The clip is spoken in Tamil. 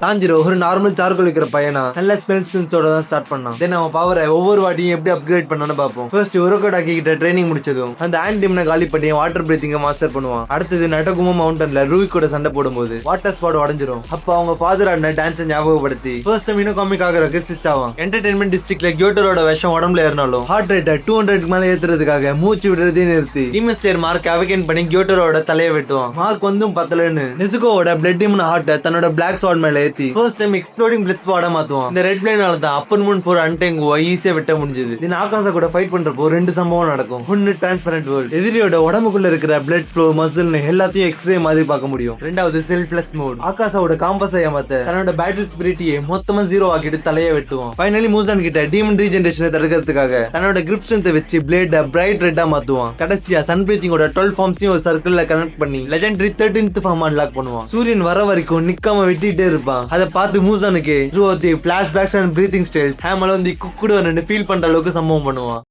தாஞ்சிரோ ஒரு நார்மல் சார்கோல் வைக்கிற பையனா நல்ல ஸ்மெல் சென்ஸோட தான் ஸ்டார்ட் பண்ணான். தென் அவன் பவரை ஒவ்வொரு வாட்டியும் எப்படி அப்கிரேட் பண்ணான்னு பார்ப்போம். ஃபர்ஸ்ட் உரோகோடாக்கி கிட்ட ட்ரைனிங் முடிச்சதும் அந்த ஆன்டிம்னை காலி பண்ணி வாட்டர் பிரீத்திங்க மாஸ்டர் பண்ணுவான். அடுத்தது நட்டகுமோ மவுண்டன்ல ரூய் கூட சண்டை போடும்போது வாட்டர் ஸ்வாட் உடஞ்சிரும். அப்ப அவங்க ஃபாதர் ஆடின டான்ஸை ஞாபகப்படுத்தி ஃபர்ஸ்ட் டைம் இனோகாமிக் ஆகிறதுக்கு ஸ்விட்ச் ஆவான். என்டர்டைன்மெண்ட் டிஸ்ட்ரிக்ட்ல கியோட்டரோட விஷம் உடம்புல ஏறினாலும் ஹார்ட் ரேட்டை 200 மேல ஏத்துறதுக்காக மூச்சு விடுறதே நிறுத்தி டீமன் ஸ்லேயர் மார்க் அவேக்கன் பண்ணி கியோட்டரோட தலையை வெட்டுவான். மார்க் வந்தும் பத்தலன்னு நெசுகோவோட பிளட் டீமன் ஹார்ட்டை தன்னோட பிளாக் ஸ்வாட் மேல ஏத்தி ஃபர்ஸ்ட் டைம் எக்ஸ்ப்ளோடிங் பிளட் ஸ்வாட மாத்துவான். இந்த ரெட் பிளேனால தான் அப்பன் மூன் 4 அன்டேங்குவா ஈஸியா வெட்ட முடிஞ்சது. இது ஆகாசா கூட ஃபைட் பண்றப்போ 2 சம்பவம் நடக்கும். ஒன்னு டிரான்ஸ்பரண்ட் வேர்ல்ட், எதிரியோட உடம்புக்குள்ள இருக்கிற பிளட் ஃப்ளோ மசில்னு எல்லாத்தையும் எக்ஸ்ரே மாதிரி பார்க்க முடியும். ரெண்டாவது செல்ஃப்லெஸ் மோட், ஆகாசாவோட காம்பஸை ஏமாத்த தன்னோட பேட்டில் ஸ்பிரிட்டியை மொத்தமா 0 ஆக்கிட்டு தலையை வெட்டுவான். ஃபைனலி மூசான் கிட்ட டீமன் ரீஜெனரேஷனை தடுக்கிறதுக்காக தன்னோட கிரிப் ஸ்ட்ரென்த்தை வச்சு பிளேட பிரைட் ரெட்டா மாத்துவான். கடைசியா சன் பிரீத்திங்கோட 12 ஃபார்ம்ஸையும் ஒரு சர்க்கிள்ல கனெக்ட் பண்ணி லெஜெண்டரி 13th ஃபார்ம் அன்லாக் பண்ணுவான். சூரியன் வர வரைக்கும் நிக்காம வெட்டிட்டே இருப்பான். அதை பார்த்து மூசானுக்கு through the flashbacks and breathing styles ஹேமல வந்து குக்குடு ஃபீல் பண்ற அளவுக்கு சம்பவம் பண்ணுவான்.